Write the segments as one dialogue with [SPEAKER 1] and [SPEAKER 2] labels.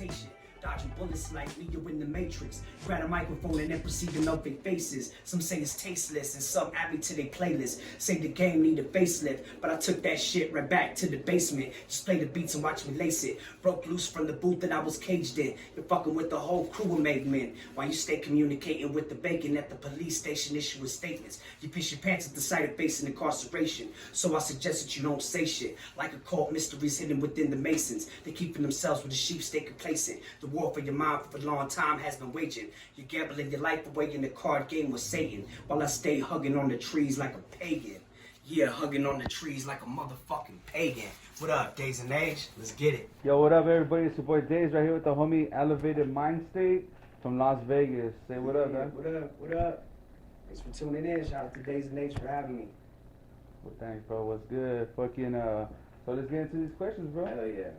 [SPEAKER 1] imitation. Dodging bullets like Neo in the Matrix. Grab a microphone and then proceed to melt their faces. Some say it's tasteless and some add me to their playlist. Say the game need a facelift, but I took that shit right back to the basement. Just play the beats and watch me lace it. Broke loose from the booth that I was caged in. You're fucking with the whole crew of made men. While you stay communicating with the bacon at the police station issuing statements. You piss your pants at the sight of facing incarceration. So I suggest that you don't say shit. Like occult mysteries hidden within the Masons. They keeping themselves with the sheep stay complacent. The war for your mind for a long time has been waging. You're gambling your life away in the card game with Satan, while I stay hugging on the trees like a pagan. Yeah, hugging on the trees like a motherfucking pagan. What up, Days and Age? Let's get it.
[SPEAKER 2] Yo, what up, everybody? It's your boy Days right here with the homie Elev8ed Mindst8 from Las Vegas. Say what up, man.
[SPEAKER 1] What up? What up? Thanks for tuning in. Shout out to Days and Age for having me.
[SPEAKER 2] Well, thanks, bro. What's good? Fucking, so let's get into these questions, bro.
[SPEAKER 1] Hell yeah.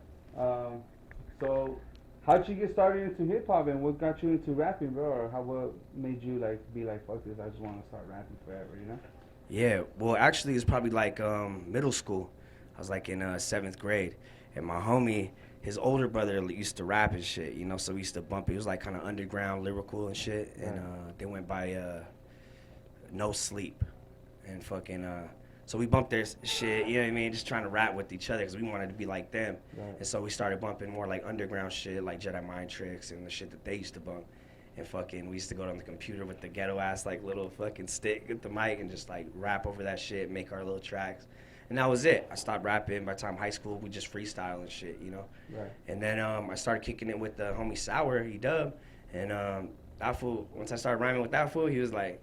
[SPEAKER 2] So, how'd you get started into hip hop and what got you into rapping, bro? Or what made you be like, fuck this, I just want to start rapping forever, you know?
[SPEAKER 3] Yeah, well, actually, it's probably like middle school. I was like in 7th grade, and my homie, his older brother used to rap and shit, you know, so we used to bump it. It was like kind of underground, lyrical and shit, and they went by No Sleep, and fucking, so we bumped their shit, you know what I mean, just trying to rap with each other because we wanted to be like them. Right. And so we started bumping more like underground shit, like Jedi Mind Tricks and the shit that they used to bump. And fucking, we used to go on the computer with the ghetto ass like little fucking stick with the mic and just like rap over that shit, make our little tracks. And that was it. I stopped rapping. By the time high school, we just freestyle and shit, you know? Right. And then I started kicking it with the homie Sour, E-Dub. And that fool, once I started rhyming with that fool, he was like,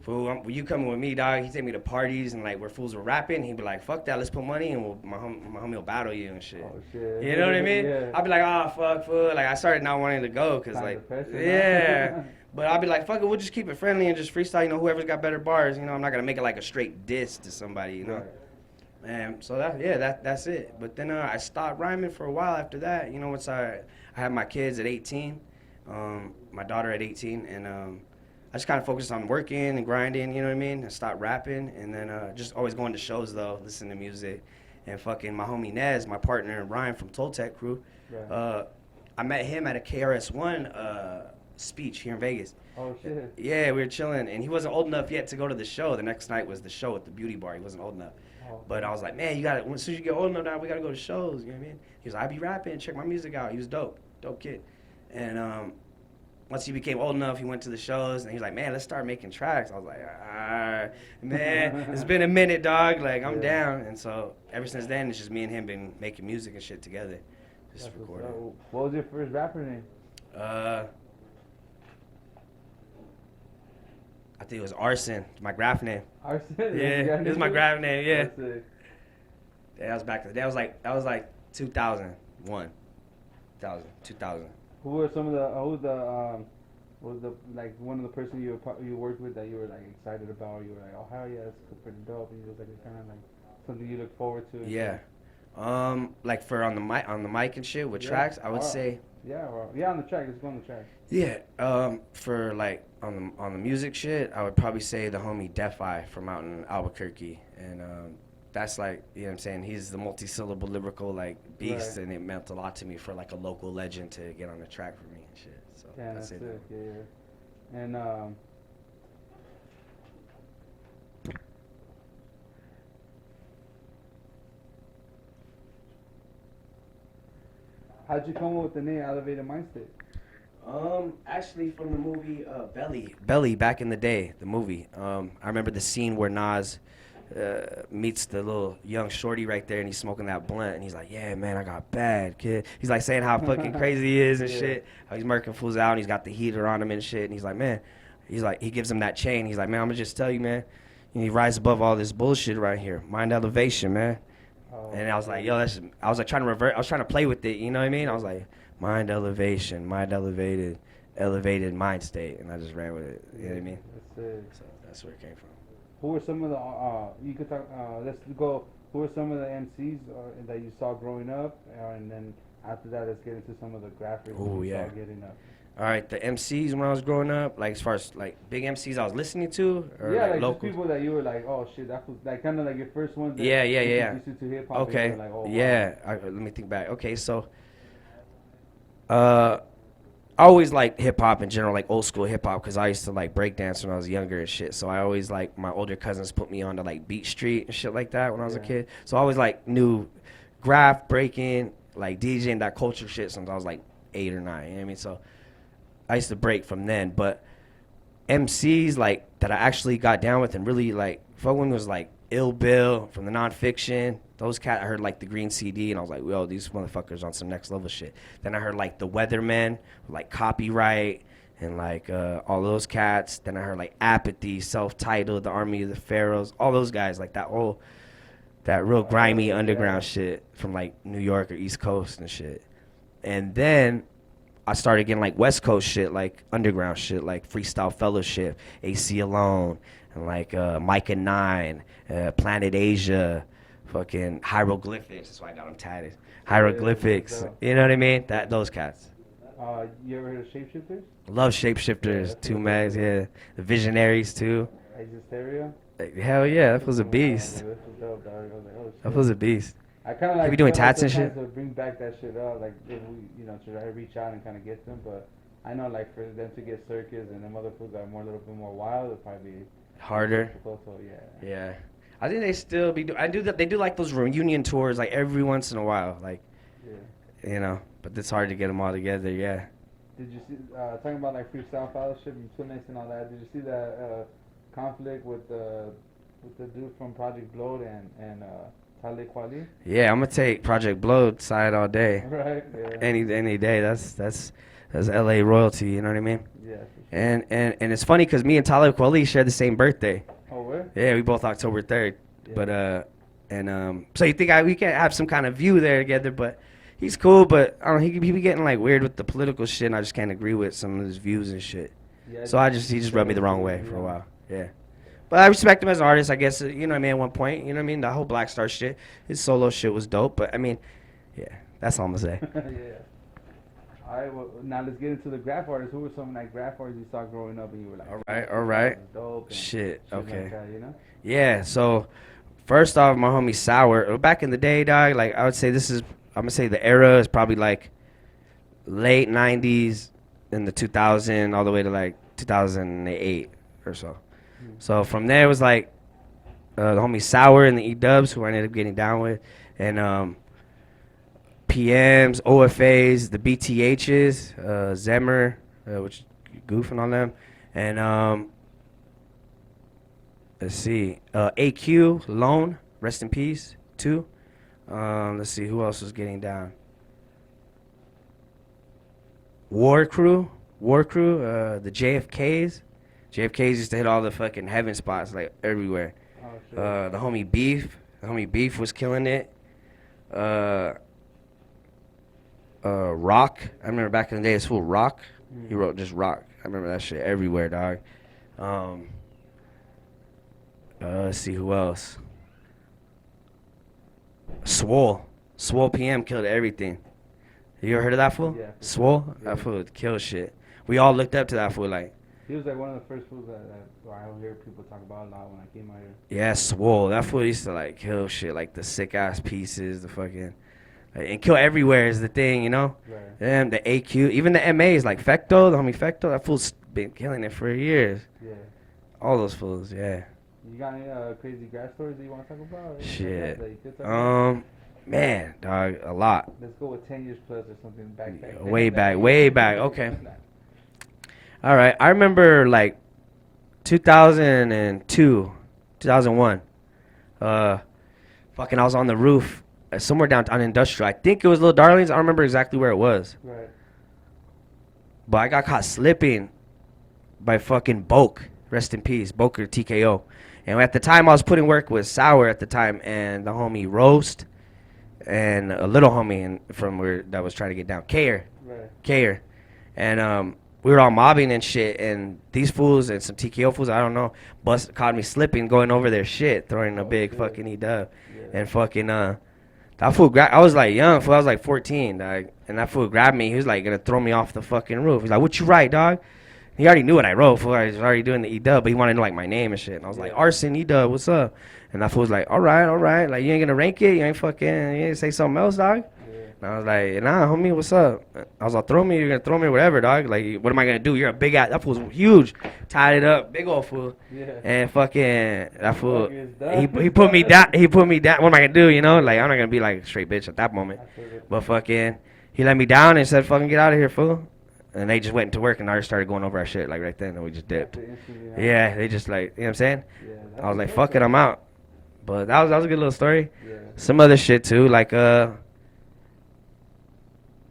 [SPEAKER 3] fool, you coming with me, dog? He'd take me to parties and like where fools were rapping. He'd be like, fuck that, let's put money and my homie will battle you and shit. Oh, shit. You know what I mean? Yeah. I'd be like, oh, fuck, fool. Like, I started not wanting to go because like, yeah. But I'd be like, fuck it, we'll just keep it friendly and just freestyle, you know, whoever's got better bars. You know, I'm not going to make it like a straight diss to somebody, you know? Right. And so that's it. But then I stopped rhyming for a while after that. You know, once I had my kids at 18, my daughter at 18, and I just kind of focused on working and grinding, you know what I mean? I stopped rapping, and then just always going to shows, though, listening to music. And fucking my homie Nez, my partner in Ryan from Toltec Crew, right. I met him at a KRS-One speech here in Vegas. Oh, shit. Yeah, we were chilling, and he wasn't old enough yet to go to the show. The next night was the show at the beauty bar. He wasn't old enough. Oh, but I was like, man, you got to, as soon as you get old enough now, we got to go to shows, you know what I mean? He was like, I be rapping, check my music out. He was dope kid. And once he became old enough, he went to the shows, and he was like, man, let's start making tracks. I was like, man, it's been a minute, dog. Like, I'm down. And so ever since then, it's just me and him been making music and shit together. Just recording.
[SPEAKER 2] What was your first rapper name?
[SPEAKER 3] I think it was Arson, my graph name.
[SPEAKER 2] Arson?
[SPEAKER 3] Yeah, this is my graph name, yeah. That was back, that was like 2001. 2000.
[SPEAKER 2] Who were some of the, was the, like, one of the person you worked with that you were, like, excited about? You were like, oh, hell yeah, that's pretty dope. And you was, like, kind of, like, something you look forward to? Yeah.
[SPEAKER 3] Like, for on the mic and shit with tracks, I would say.
[SPEAKER 2] Yeah, on the track. Let's go on the track.
[SPEAKER 3] Yeah. For, like, on the music shit, I would probably say the homie Defi from out in Albuquerque. And, that's like, you know what I'm saying, he's the multi-syllable lyrical like beast, right. And it meant a lot to me for like a local legend to get on the track for me and shit. So
[SPEAKER 2] yeah, that's it. Yeah. And how'd you come up with the name Elev8ed Mindst8?
[SPEAKER 3] Actually from the movie Belly back in the day, the movie. I remember the scene where Nas meets the little young shorty right there, and he's smoking that blunt, and he's like, yeah, man, I got bad, kid. He's like saying how fucking crazy he is and shit, how he's murking fools out, and he's got the heater on him and shit, and he's like, man, he gives him that chain. He's like, man, I'm gonna just tell you, man, you rise above all this bullshit right here. Mind elevation, man. And I was like, yo, I was like trying to play with it, you know what I mean? I was like, mind elevation, mind elevated, elevated mind state, and I just ran with it, you know what I mean? So that's where it came from.
[SPEAKER 2] Who were some of the, you could talk, let's go, who were some of the MCs that you saw growing up, and then after that, let's get into some of the graphics you saw getting up.
[SPEAKER 3] All right, the MCs when I was growing up, like as far as like big MCs I was listening to, or
[SPEAKER 2] like
[SPEAKER 3] local
[SPEAKER 2] people that you were like, oh shit, that was like kind of like your first ones.
[SPEAKER 3] Yeah.
[SPEAKER 2] To hip hop.
[SPEAKER 3] Okay.
[SPEAKER 2] Like, oh,
[SPEAKER 3] yeah, wow. Let me think back. Okay, so I always liked hip hop in general, like old school hip hop, because I used to like break dance when I was younger and shit. So I always like my older cousins put me on to like Beat Street and shit like that when I was a kid. So I always like knew graph breaking, like DJing that culture shit since I was like 8 or 9. You know what I mean? So I used to break from then. But MCs like that I actually got down with and really like fucking was like Ill Bill from the Nonfiction. Those cat I heard like the Green CD and I was like, yo, these motherfuckers on some next level shit. Then I heard like the Weathermen, like Copyright and like all those cats. Then I heard like Apathy, Self-Titled, The Army of the Pharaohs, all those guys, like that real grimy underground shit from like New York or East Coast and shit. And then I started getting like West Coast shit, like underground shit, like Freestyle Fellowship, AC Alone, and like Micah 9, Planet Asia, fucking Hieroglyphics. That's why I got them tatted. Hieroglyphics. You know what I mean? Those cats.
[SPEAKER 2] You ever heard of Shapeshifters?
[SPEAKER 3] Love Shapeshifters, Two Mags, yeah. The Visionaries too.
[SPEAKER 2] Hysteria?
[SPEAKER 3] Like, hell yeah, that was a beast. That was a beast.
[SPEAKER 2] I kind of like.
[SPEAKER 3] Be doing tats and shit.
[SPEAKER 2] To bring back that shit up, like if we, try to reach out and kind of get them, but I know like for them to get Circus and them other foods that are a little bit more wild, it'll probably be
[SPEAKER 3] harder.
[SPEAKER 2] So yeah.
[SPEAKER 3] Yeah. I think they still be they do like those reunion tours like every once in a while, like, but it's hard to get them all together. Yeah.
[SPEAKER 2] Did you see talking about like Freestyle Fellowship and Twinix and all that? Did you see that conflict with the dude from Project Bloat and Talib Kweli?
[SPEAKER 3] Yeah, I'm gonna take Project Bloat side all day.
[SPEAKER 2] Right. Yeah.
[SPEAKER 3] Any day. That's LA royalty. You know what I mean?
[SPEAKER 2] Yeah.
[SPEAKER 3] And it's funny because me and Talib Kweli share the same birthday.
[SPEAKER 2] Oh, where?
[SPEAKER 3] Yeah, we both October 3rd.
[SPEAKER 2] Yeah.
[SPEAKER 3] But so you think we can have some kind of view there together? But he's cool. But I don't know, he be getting like weird with the political shit, and I just can't agree with some of his views and shit. Yeah, so he just rubbed me the wrong way for a while. Yeah. But I respect him as an artist, I guess. You know what I mean? At one point, you know what I mean? The whole Black Star shit, his solo shit was dope. But I mean, yeah, that's all I'm gonna say.
[SPEAKER 2] Yeah. All right, well, now let's get into the graph artists. Who were some like graph artists you saw growing up and you were like,
[SPEAKER 3] all right.
[SPEAKER 2] Dope
[SPEAKER 3] shit, okay.
[SPEAKER 2] Like that,
[SPEAKER 3] Yeah, so first off, my homie Sour. Back in the day, dog, like I would say I'm gonna say the era is probably like late 90s in the 2000 all the way to like 2008 or so. So from there it was like the homie Sour and the E-Dubs, who I ended up getting down with, and PMs, OFAs, the BTHs, Zemmer, which goofing on them, and let's see, AQ, Lone, rest in peace, too. Let's see, who else was getting down? War Crew, the JFKs. JFKs used to hit all the fucking heaven spots, like, everywhere.
[SPEAKER 2] Oh, sure.
[SPEAKER 3] The homie Beef was killing it. Rock, I remember back in the day, it's full Rock. He wrote just Rock. I remember that shit everywhere, dog. Let's see who else. Swole PM killed everything. You ever heard of that fool?
[SPEAKER 2] Yeah.
[SPEAKER 3] Swole?
[SPEAKER 2] Yeah.
[SPEAKER 3] That fool would kill shit. We all looked up to that fool, like.
[SPEAKER 2] He was like one of the first fools that I hear people talk about a lot when I came out here.
[SPEAKER 3] Yeah, Swole. That fool used to like kill shit, like the sick ass pieces, the fucking, and kill everywhere is the thing, you know.
[SPEAKER 2] Right.
[SPEAKER 3] And the AQ, even the MAs like Fecto, the homie Fecto. That fool's been killing it for years.
[SPEAKER 2] Yeah.
[SPEAKER 3] All those fools, yeah.
[SPEAKER 2] You got any crazy graph stories that you want to talk about?
[SPEAKER 3] Shit.
[SPEAKER 2] That you could talk about?
[SPEAKER 3] Man, dog, a lot.
[SPEAKER 2] Let's go with 10 years plus or something back.
[SPEAKER 3] Way back. Okay. All right. I remember like 2002, 2001. Fucking, I was on the roof somewhere down on Industrial. I think it was Little Darlings. I don't remember exactly where it was.
[SPEAKER 2] Right.
[SPEAKER 3] But I got caught slipping by fucking Boke. Rest in peace, Boker TKO. And at the time, I was putting work with Sour at the time, and the homie Roast, and a little homie from where that was trying to get down, Kayer. And we were all mobbing and shit, and these fools and some TKO fools, I don't know, caught me slipping, going over their shit, throwing a big fucking E-dub. Yeah. And fucking, that fool, I was like young, fool, I was like 14, dog, and that fool grabbed me, he was like gonna throw me off the fucking roof. He's like, what you write, dog? He already knew what I wrote, fool. I was already doing the E-dub, but he wanted to know like my name and shit. And I was like, Arson, E-dub, what's up? And that fool was like, all right, like you ain't gonna rank it, you ain't say something else, dog? Yeah. And I was like, nah, homie, what's up? I was like, throw me, you're gonna throw me, whatever, dog. Like, what am I gonna do? You're a big ass. That fool's huge. Tied it up, big old fool.
[SPEAKER 2] Yeah.
[SPEAKER 3] And fucking that fool,
[SPEAKER 2] Fuck is that?
[SPEAKER 3] he put me down. He put me down. What am I gonna do? You know, like I'm not gonna be like a straight bitch at that moment. But fucking, he let me down and said, fucking get out of here, fool. And they just went into work and I just started going over our shit like right then, and we just dipped. Yeah, they just like, you know what I'm saying?
[SPEAKER 2] Yeah,
[SPEAKER 3] I was like, fuck it, I'm out. But that was a good little story.
[SPEAKER 2] Yeah.
[SPEAKER 3] Some other shit too, like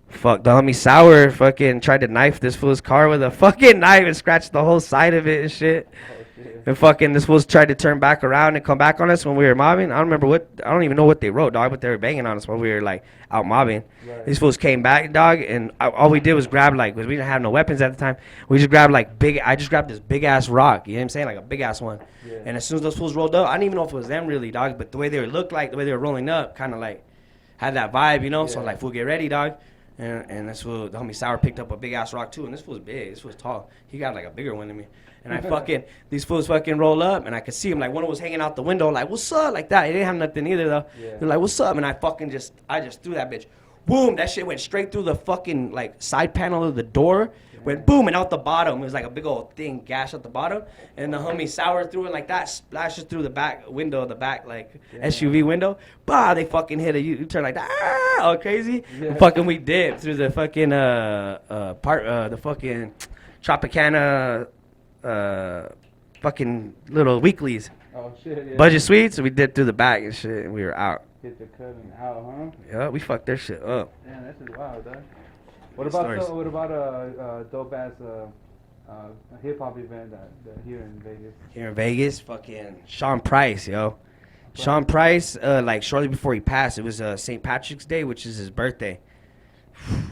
[SPEAKER 3] fuck, the homie Sour fucking tried to knife this fool's car with a fucking knife and scratched the whole side of it and shit.
[SPEAKER 2] Oh, shit.
[SPEAKER 3] And fucking this fool's tried to turn back around and come back on us when we were mobbing. I don't even know what they wrote, dog, but they were banging on us while we were like out mobbing.
[SPEAKER 2] Right.
[SPEAKER 3] These fools came back, dog, and all we did was grab like, because we didn't have no weapons at the time, we just grabbed like I just grabbed this big ass rock, you know what I'm saying? Like a big ass one.
[SPEAKER 2] Yeah.
[SPEAKER 3] And as soon as those fools rolled up, I didn't even know if it was them really, dog, but the way they looked like, the way they were rolling up, kind of like had that vibe, you know?
[SPEAKER 2] Yeah.
[SPEAKER 3] So I was like, fool, get ready, dog. And this fool, the homie Sour picked up a big ass rock too, and this fool's big, this fool's tall. He got like a bigger one than me. And I fucking, these fools fucking roll up, and I could see him, like one was hanging out the window, like, what's up, like that. He didn't have nothing either though.
[SPEAKER 2] Yeah.
[SPEAKER 3] They're like, what's up? And I just threw that bitch. Boom, that shit went straight through the fucking like side panel of the door. Went boom and out the bottom. It was like a big old thing gash at the bottom. And the homie Sour threw it like that, splashes through the back window, the back like SUV window. Bah, they fucking hit a U-turn like that. Ah, all crazy.
[SPEAKER 2] Yeah.
[SPEAKER 3] And fucking we dipped through the fucking the fucking Tropicana fucking little weeklies.
[SPEAKER 2] Oh shit. Yeah.
[SPEAKER 3] Budget suites, we dipped through the back and shit and we were out.
[SPEAKER 2] Hit the cutting out, huh?
[SPEAKER 3] Yeah, we fucked their shit up.
[SPEAKER 2] Damn, that's just wild, dog.
[SPEAKER 3] Good stories.
[SPEAKER 2] What about a dope ass hip hop event that here in Vegas?
[SPEAKER 3] Here in Vegas, fucking Sean Price, yo. Sean Price, like shortly before he passed, it was St. Patrick's Day, which is his birthday.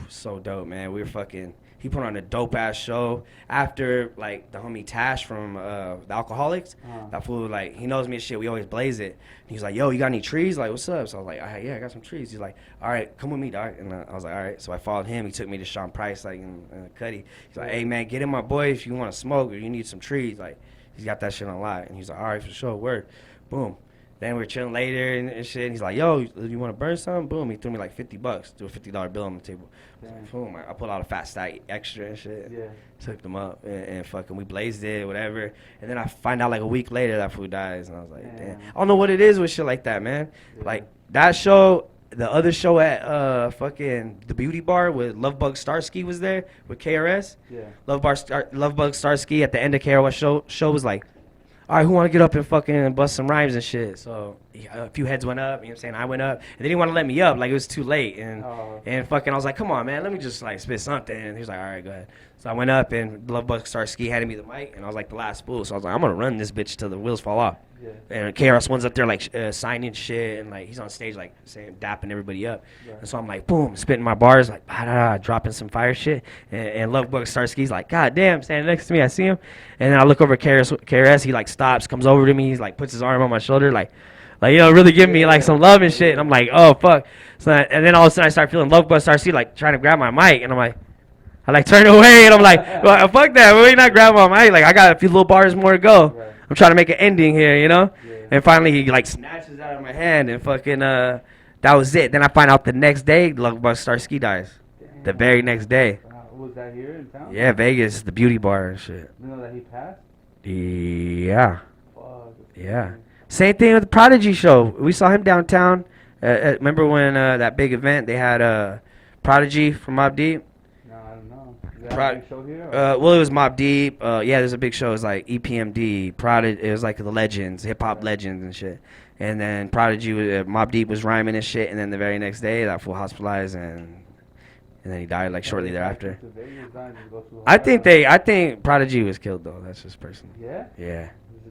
[SPEAKER 3] So dope, man. We were fucking, he put on a dope ass show. After like the homie Tash from the Alcoholics, that fool, like, he knows me and shit. We always blaze it. And he's like, yo, you got any trees? Like, what's up? So I was like, yeah, I got some trees. He's like, all right, come with me, dog. And I was like, all right. So I followed him. He took me to Sean Price, like in Cuddy. He's like, hey man, get in my boy if you want to smoke or you need some trees. Like, he's got that shit on lock. And he's like, all right, for sure, word. Boom. Then we were chilling later and shit. And he's like, yo, you want to burn some? Boom. He threw me like $50. Threw a $50 bill on the table. Like, boom. I pulled out a fat stack extra and shit.
[SPEAKER 2] Yeah.
[SPEAKER 3] Took them up and fucking we blazed it, whatever. And then I find out like a week later that food dies. And I was like, damn. I don't know what it is with shit like that, man.
[SPEAKER 2] Yeah.
[SPEAKER 3] Like that show, the other show at fucking the Beauty Bar with Lovebug Starsky was there with KRS.
[SPEAKER 2] Yeah.
[SPEAKER 3] Lovebug Starsky at the end of KRS show was like, all right, who want to get up and fucking bust some rhymes and shit? So a few heads went up, you know what I'm saying? I went up, and they didn't want to let me up, like it was too late. And fucking, I was like, come on, man, let me just like spit something. And he was like, all right, go ahead. So I went up, and Lovebug Starsky handed me the mic, and I was like the last spool. So I was like, I'm gonna run this bitch till the wheels fall off.
[SPEAKER 2] Yeah.
[SPEAKER 3] And KRS-One's up there like signing shit, and like he's on stage like saying, dapping everybody up.
[SPEAKER 2] Yeah.
[SPEAKER 3] And so I'm like, boom, spitting my bars, like dropping some fire shit. And Lovebug Starsky's like, god damn, standing next to me, I see him. And then I look over at KRS, he like stops, comes over to me, he's like puts his arm on my shoulder, like you know, really give me like some love and shit. And I'm like, oh fuck. So and then all of a sudden I start feeling Lovebug Starsky like trying to grab my mic, and I'm like, I like turn away, and I'm like, well, fuck that, we're not grabbing my mic. Like I got a few little bars more to go. Right. I'm trying to make an ending here, you know. Yeah. And finally he like snatches it out of my hand, and fucking that was it. Then I find out the next day Lovebug Starsky dies. Damn. The very next day.
[SPEAKER 2] Was that here in town?
[SPEAKER 3] Yeah, Vegas, the Beauty Bar and shit.
[SPEAKER 2] You know that he passed?
[SPEAKER 3] Yeah.
[SPEAKER 2] Fuck.
[SPEAKER 3] Yeah. Same thing with the Prodigy show. We saw him downtown. Remember when that big event they had Prodigy from Mobb Deep?
[SPEAKER 2] No, I don't know. Is that a big show here?
[SPEAKER 3] Well, it was Mobb Deep. Yeah, there's a big show. It was like EPMD, Prodigy. It was like the legends, hip hop legends and shit. And then Prodigy, Mobb Deep was rhyming and shit. And then the very next day, that fool hospitalized and then he died like shortly thereafter. I think Prodigy was killed though. That's just personal.
[SPEAKER 2] Yeah.
[SPEAKER 3] Yeah.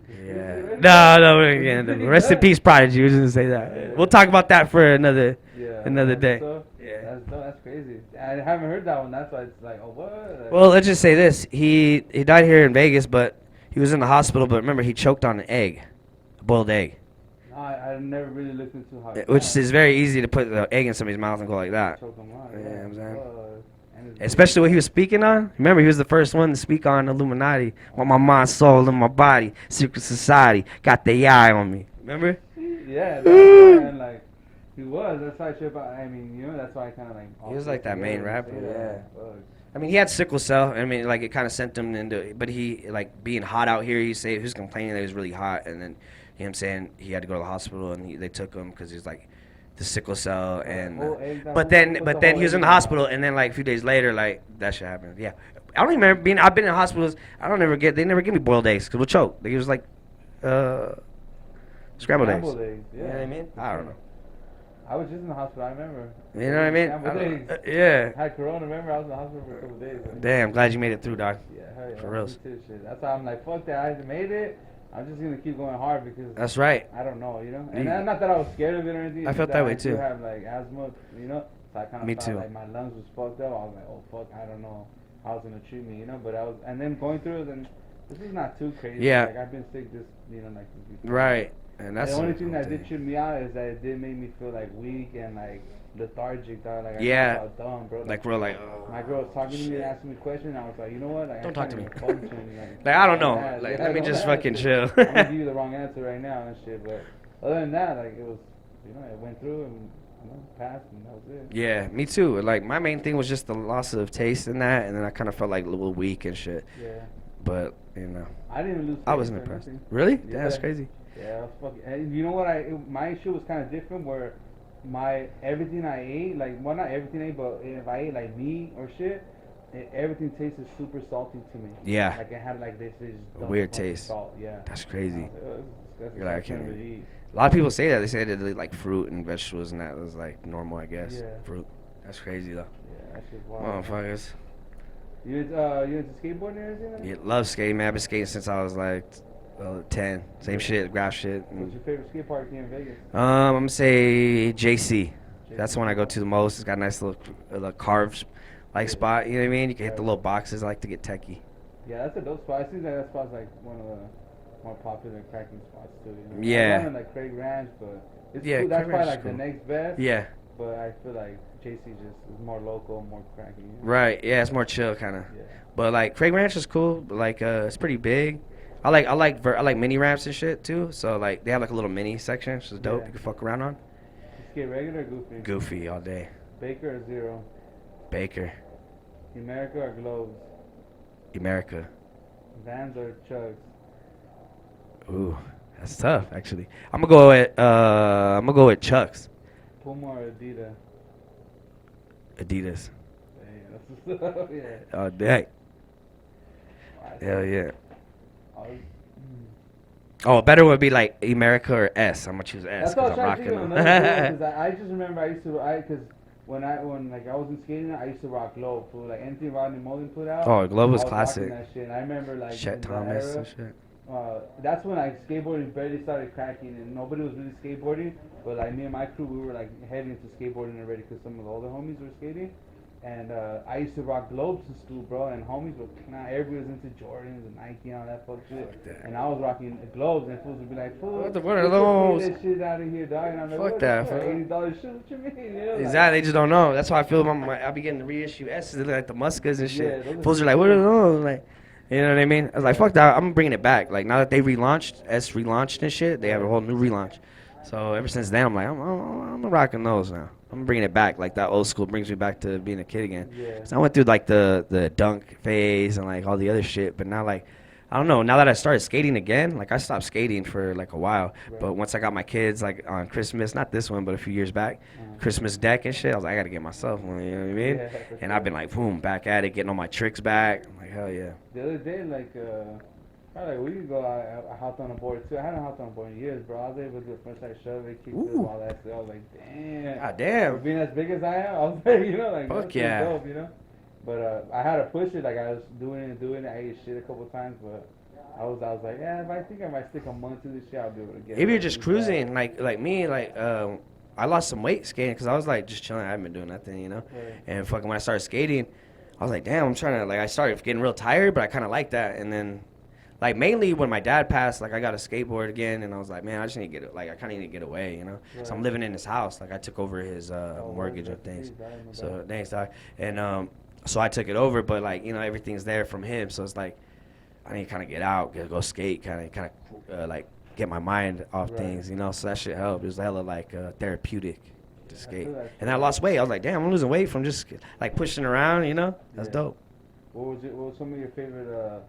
[SPEAKER 3] Yeah. No. Again, rest in peace, Prodigy. We didn't say that. Yeah. We'll talk about that for another day.
[SPEAKER 2] So, yeah. That's crazy. I haven't heard that one. That's why it's like, oh what?
[SPEAKER 3] Well, let's just say this: he died here in Vegas, but he was in the hospital. But remember, he choked on an egg, a boiled egg.
[SPEAKER 2] No, I never really looked into how.
[SPEAKER 3] Which is very easy to put the egg in somebody's mouth and go like that.
[SPEAKER 2] Choke them out.
[SPEAKER 3] Yeah, you know what I'm saying.
[SPEAKER 2] And
[SPEAKER 3] Especially what he was speaking on. Remember, he was the first one to speak on Illuminati. Want my mind, soul, and my body. Secret society. Got the eye on me. Remember?
[SPEAKER 2] Yeah. And like, He was. That's why I should. I mean, you know, that's why I kind of like.
[SPEAKER 3] He was like that main rapper. Yeah.
[SPEAKER 2] Fuck.
[SPEAKER 3] I mean, he had sickle cell. I mean, like it kind of sent him into. But he like being hot out here. He was complaining that he was really hot, and then you know what I'm saying he had to go to the hospital, and they took him because he was like the sickle cell, and but then he was in the hospital, and then like a few days later, like that shit happened. Yeah, I don't even remember being. I've been in hospitals. They never give me boiled eggs because we'll choke. Like, it was like scrambled eggs.
[SPEAKER 2] Eggs. Yeah.
[SPEAKER 3] You know what I mean? I don't know.
[SPEAKER 2] I was just in the hospital. I remember.
[SPEAKER 3] You know what I mean?
[SPEAKER 2] Scrambled eggs.
[SPEAKER 3] Yeah.
[SPEAKER 2] I had corona. Remember, I was in the hospital for a couple days. Like,
[SPEAKER 3] Damn, glad you made it through, dog.
[SPEAKER 2] Yeah, hell yeah.
[SPEAKER 3] For real.
[SPEAKER 2] That's why I'm like, fuck that. I made it. I'm just gonna keep going hard because
[SPEAKER 3] That's right.
[SPEAKER 2] I don't know, you know. And not that I was scared of it or anything.
[SPEAKER 3] I felt that way too.
[SPEAKER 2] I have like asthma, you know. So I kind of
[SPEAKER 3] Me
[SPEAKER 2] thought
[SPEAKER 3] too.
[SPEAKER 2] like my lungs was fucked up. I was like, oh fuck, I don't know how it's gonna treat me, you know. But I was, and then going through it, and this is not too crazy.
[SPEAKER 3] Yeah.
[SPEAKER 2] Like I've been sick this, you know, like this before.
[SPEAKER 3] Right. And that's
[SPEAKER 2] the only thing that did trip me out is that it did make me feel like weak and like lethargic, dog. Like I felt dumb, bro.
[SPEAKER 3] Like we're like,
[SPEAKER 2] my girl was talking to me, asking me questions, and I was like, you know what? Like,
[SPEAKER 3] Don't talk to me.
[SPEAKER 2] Function,
[SPEAKER 3] like I don't know.
[SPEAKER 2] Yeah,
[SPEAKER 3] Like
[SPEAKER 2] yeah,
[SPEAKER 3] let me
[SPEAKER 2] don't
[SPEAKER 3] just
[SPEAKER 2] ask
[SPEAKER 3] fucking
[SPEAKER 2] it.
[SPEAKER 3] chill.
[SPEAKER 2] I'm gonna give you the wrong answer right now and shit. But other than that, like it was, you know, it went through and you know, passed, and that was it.
[SPEAKER 3] Yeah, me too. Like my main thing was just the loss of taste in that, and then I kind of felt like a little weak and shit.
[SPEAKER 2] Yeah.
[SPEAKER 3] But you know,
[SPEAKER 2] I didn't even lose.
[SPEAKER 3] I wasn't impressed. Really? Yeah, that's crazy.
[SPEAKER 2] Yeah, I was fucking. And you know what? My issue was kind of different where everything I ate, like, well, not everything I ate, but if I ate like meat or shit, everything tasted super salty to me.
[SPEAKER 3] Yeah.
[SPEAKER 2] Like it had like this
[SPEAKER 3] weird taste.
[SPEAKER 2] Salt. Yeah.
[SPEAKER 3] That's crazy.
[SPEAKER 2] You're
[SPEAKER 3] like, I can't really eat. A lot of people say that. They say that they like fruit and vegetables, and that was like normal, I guess.
[SPEAKER 2] Yeah.
[SPEAKER 3] Fruit. That's crazy though.
[SPEAKER 2] Yeah, that's just wild.
[SPEAKER 3] Motherfuckers.
[SPEAKER 2] You into skateboarding or anything?
[SPEAKER 3] Yeah, love skating, man. I've been skating since I was like 10. Same shit, graph shit.
[SPEAKER 2] What's your favorite skate park here in Vegas?
[SPEAKER 3] I'm gonna say JC. That's the one I go to the most. It's got a nice little carved like spot. You know what I mean? You can hit the little boxes. I like to get techie.
[SPEAKER 2] Yeah, that's a dope spot. I think that spot's like one of the more popular cracking spots too. You know?
[SPEAKER 3] Yeah.
[SPEAKER 2] I like Craig Ranch, but it's
[SPEAKER 3] Yeah,
[SPEAKER 2] cool. That's
[SPEAKER 3] Craig
[SPEAKER 2] probably
[SPEAKER 3] Ranch
[SPEAKER 2] like
[SPEAKER 3] is
[SPEAKER 2] the
[SPEAKER 3] cool.
[SPEAKER 2] next best.
[SPEAKER 3] Yeah.
[SPEAKER 2] But I feel like JC just is more local, more cracking. You know?
[SPEAKER 3] Right. Yeah, it's more chill kind of.
[SPEAKER 2] Yeah.
[SPEAKER 3] But like Craig Ranch is cool. But like it's pretty big. I like mini ramps and shit too. So like they have like a little mini section, which is dope.
[SPEAKER 2] Yeah.
[SPEAKER 3] You can fuck around on.
[SPEAKER 2] You skate regular or goofy?
[SPEAKER 3] Goofy all day.
[SPEAKER 2] Baker or Zero?
[SPEAKER 3] Baker.
[SPEAKER 2] America or Globes?
[SPEAKER 3] America.
[SPEAKER 2] Vans or Chugs?
[SPEAKER 3] Ooh, that's tough actually. I'm gonna go with Chucks.
[SPEAKER 2] Puma or Adidas?
[SPEAKER 3] Adidas.
[SPEAKER 2] Damn, that's what's up, yeah.
[SPEAKER 3] All day.
[SPEAKER 2] Alright,
[SPEAKER 3] Hell yeah.
[SPEAKER 2] I'll-
[SPEAKER 3] Oh, a better would be like America or S. I'm gonna choose S
[SPEAKER 2] That's what I
[SPEAKER 3] because
[SPEAKER 2] was
[SPEAKER 3] I'm
[SPEAKER 2] trying to think
[SPEAKER 3] rocking
[SPEAKER 2] of
[SPEAKER 3] them.
[SPEAKER 2] another because I just remember I used to because when like I was in skating, I used to rock Globe, fool. Like anything Rodney Mullen put out.
[SPEAKER 3] Oh, Globe was
[SPEAKER 2] I
[SPEAKER 3] classic.
[SPEAKER 2] rocking that shit. And I remember like
[SPEAKER 3] Chet
[SPEAKER 2] in that
[SPEAKER 3] Thomas
[SPEAKER 2] era,
[SPEAKER 3] and shit.
[SPEAKER 2] that's when like skateboarding barely started cracking and nobody was really skateboarding. But like me and my crew, we were like heavy into skateboarding already because some of the older homies were skating. And I used to rock Globes in school, bro. And homies were everybody was into Jordans and Nike and all that fuck shit. And I was rocking Globes, and fools would be like, "Fool,
[SPEAKER 3] what are those?
[SPEAKER 2] Get that shit out of here, dog." And I'm like,
[SPEAKER 3] Fuck
[SPEAKER 2] "What
[SPEAKER 3] that,
[SPEAKER 2] the
[SPEAKER 3] fool.
[SPEAKER 2] $80 shoe? What you mean?" You know,
[SPEAKER 3] Exactly, they just don't know. That's why I feel I'll be getting the reissue S's, they look like the Muskas and
[SPEAKER 2] Yeah,
[SPEAKER 3] shit.
[SPEAKER 2] those are
[SPEAKER 3] Fools are like, what are those? Like, you know what I mean? I was like, fuck that. I'm bringing it back. Like now that they relaunched, S relaunched and shit, they have a whole new relaunch. So ever since then, I'm like, I'm rocking those now. I'm bringing it back. Like that old school brings me back to being a kid again.
[SPEAKER 2] Yeah.
[SPEAKER 3] So I went through like the dunk phase and like all the other shit, but now like. I don't know. Now that I started skating again, like I stopped skating for like a while.
[SPEAKER 2] Right.
[SPEAKER 3] But once I got my kids, like on Christmas, not this one, but a few years back, Christmas deck and shit, I was like, I gotta get myself one. You know what I mean?
[SPEAKER 2] Yeah, for
[SPEAKER 3] and
[SPEAKER 2] sure.
[SPEAKER 3] I've been like, boom, back at it, getting all my tricks back. I'm like, hell yeah.
[SPEAKER 2] The other day, like, probably a week ago, I hopped on a board too. I hadn't hopped on a board in years, bro. I was able to do a frontside shove, kick flip,
[SPEAKER 3] Ooh.
[SPEAKER 2] all that stuff. I was like, damn.
[SPEAKER 3] God
[SPEAKER 2] For
[SPEAKER 3] damn.
[SPEAKER 2] being as big as I am, I was like, you know, like,
[SPEAKER 3] Fuck
[SPEAKER 2] that's pretty
[SPEAKER 3] yeah.
[SPEAKER 2] dope, you know. But I had to push it. Like I was doing it. I ate shit a couple times, but I was like, yeah, if I think I might stick a month to this shit, I'll be able to get.
[SPEAKER 3] Maybe
[SPEAKER 2] it.
[SPEAKER 3] you're just cruising, like me, like I lost some weight skating because I was like just chilling. I haven't been doing nothing, you know.
[SPEAKER 2] Right.
[SPEAKER 3] And fucking when I started skating, I was like, damn, I'm trying to like. I started getting real tired, but I kind of like that. And then, like mainly when my dad passed, like I got a skateboard again, and I was like, man, I just need to get like I kind of need to get away, you know.
[SPEAKER 2] Right.
[SPEAKER 3] So I'm living in his house. Like I took over his mortgage and things. So thanks, dog. And so I took it over, but like you know everything's there from him. So it's like I need to kind of get out, go skate, kind of like get my mind off
[SPEAKER 2] Right.
[SPEAKER 3] things, you know. So that shit helped. It was hella like therapeutic. to skate.
[SPEAKER 2] feel that
[SPEAKER 3] And I lost weight. I was like, damn, I'm losing weight from just like pushing around, you know? That's
[SPEAKER 2] Yeah.
[SPEAKER 3] dope.
[SPEAKER 2] What was some of your favorite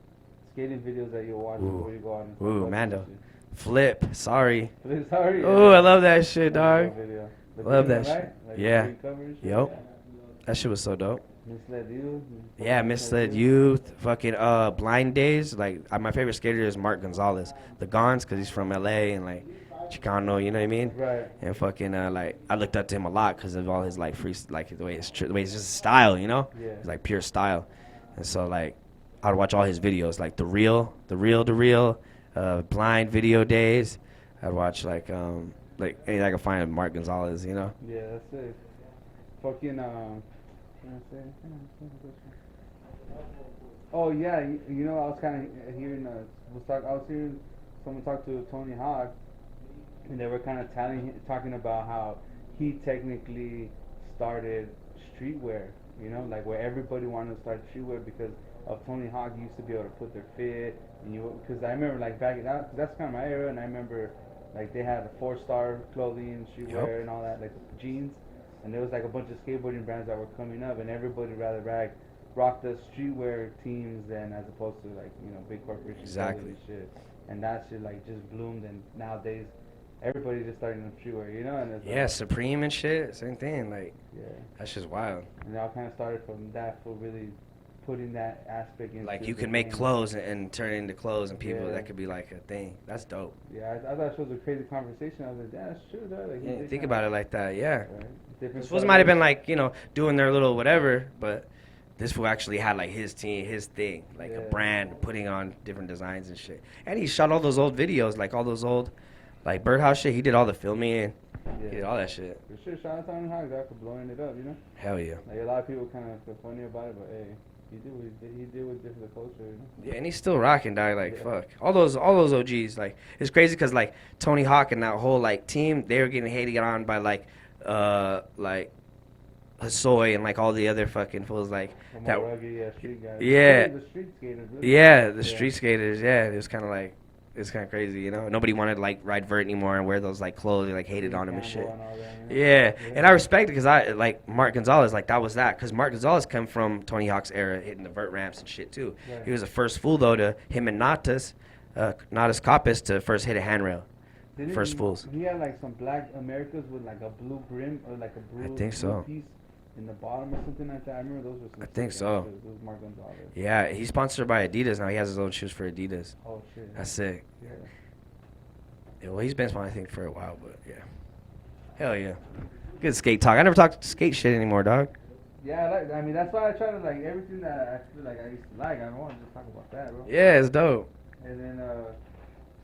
[SPEAKER 2] skating videos that you watch before you go out and
[SPEAKER 3] Ooh,
[SPEAKER 2] fuck up
[SPEAKER 3] Mando.
[SPEAKER 2] and
[SPEAKER 3] Flip, sorry.
[SPEAKER 2] shit? Sorry.
[SPEAKER 3] Oh, I love that shit,
[SPEAKER 2] That's a
[SPEAKER 3] dog.
[SPEAKER 2] good video. The
[SPEAKER 3] Love
[SPEAKER 2] video,
[SPEAKER 3] that shit.
[SPEAKER 2] right? Like
[SPEAKER 3] Yeah.
[SPEAKER 2] the cover and shit?
[SPEAKER 3] Yup.
[SPEAKER 2] Yeah.
[SPEAKER 3] That shit was so dope.
[SPEAKER 2] Misled Youth.
[SPEAKER 3] Yeah, Misled Youth, fucking Blind Days. Like my favorite skater is Mark Gonzalez, the Gons, cause he's from LA and like Chicano, you know what I mean?
[SPEAKER 2] Right.
[SPEAKER 3] And fucking like I looked up to him a lot because of all his like free, like the way it's just style, you know?
[SPEAKER 2] Yeah.
[SPEAKER 3] It's like pure style. And so like I'd watch all his videos, like the real, Blind Video Days. I'd watch like anything I could find of Mark Gonzalez, you know?
[SPEAKER 2] Yeah, that's it. Fucking oh yeah, you know I was kind of hearing I was hearing someone talk to Tony Hawk, and they were kind of talking about how he technically started streetwear. You know, like where everybody wanted to start streetwear because of Tony Hawk. Used to be able to put their fit, and because I remember like back cause that's kind of my era, and I remember like they had 4-star clothing, streetwear, and all that, like jeans. And there was like a bunch of skateboarding brands that were coming up, and everybody rather rock the streetwear teams than as opposed to like big corporations.
[SPEAKER 3] Exactly.
[SPEAKER 2] And shit. And that shit like just bloomed, and nowadays everybody's just starting to streetwear, and it's
[SPEAKER 3] Yeah, Supreme and shit, same thing. Like
[SPEAKER 2] yeah.
[SPEAKER 3] that's just wild.
[SPEAKER 2] And it all kind of started from that for really putting that aspect in.
[SPEAKER 3] Like you can make clothes and turn it into clothes, and people
[SPEAKER 2] Yeah.
[SPEAKER 3] that could be like a thing. That's dope.
[SPEAKER 2] Yeah, I thought it was a crazy conversation. I was like, yeah, that's true, though. Like,
[SPEAKER 3] Yeah, think about it like that. Yeah.
[SPEAKER 2] Right? Different
[SPEAKER 3] This might have been like doing their little whatever, but this fool actually had like his team, his thing, like a
[SPEAKER 2] Yeah.
[SPEAKER 3] brand, putting on different designs and shit. And he shot all those old videos, like all those old, like Birdhouse shit. He did all the filming and he did all that shit.
[SPEAKER 2] For sure, shout out to Tony Hawk for blowing it up,
[SPEAKER 3] Hell yeah.
[SPEAKER 2] Like a lot of people kind of feel funny about it, but hey, he did what he did with the culture,
[SPEAKER 3] Yeah, and he's still rocking, dog. Like
[SPEAKER 2] Yeah.
[SPEAKER 3] fuck, all those OGs. Like it's crazy because like Tony Hawk and that whole like team, they were getting hated on by like Hasoy and like all the other fucking fools like
[SPEAKER 2] The
[SPEAKER 3] that.
[SPEAKER 2] more rugged, street guys.
[SPEAKER 3] Yeah.
[SPEAKER 2] The street skaters. Really.
[SPEAKER 3] Yeah, the street skaters. Yeah, it was kind of like it's kind of crazy, Nobody wanted to like ride vert anymore and wear those like clothes. They like hated on him and shit.
[SPEAKER 2] And all that,
[SPEAKER 3] Yeah, and I respect it because I like Mark Gonzalez. Like that was that because Mark Gonzalez come from Tony Hawk's era, hitting the vert ramps and shit too.
[SPEAKER 2] Right.
[SPEAKER 3] He was the first fool though to him and Natas Copis to first hit a handrail.
[SPEAKER 2] Didn't
[SPEAKER 3] First
[SPEAKER 2] he,
[SPEAKER 3] fools.
[SPEAKER 2] He had like some black Americas with like a blue brim or like a blue,
[SPEAKER 3] think so.
[SPEAKER 2] blue piece in the bottom or something like that. I remember those were some.
[SPEAKER 3] I think
[SPEAKER 2] sick
[SPEAKER 3] so.
[SPEAKER 2] ass shoes. It was Mark Gonzalez.
[SPEAKER 3] Yeah, he's sponsored by Adidas now. He has his own shoes for Adidas.
[SPEAKER 2] Oh shit.
[SPEAKER 3] That's sick.
[SPEAKER 2] Yeah.
[SPEAKER 3] Yeah, well, he's been sponsored I think for a while, but yeah. Hell yeah. Good skate talk. I never talked skate shit anymore, dog.
[SPEAKER 2] Yeah, I mean that's why I try to like everything that I feel like I used to like. I don't want to just talk about that, bro.
[SPEAKER 3] Yeah, it's dope.
[SPEAKER 2] And then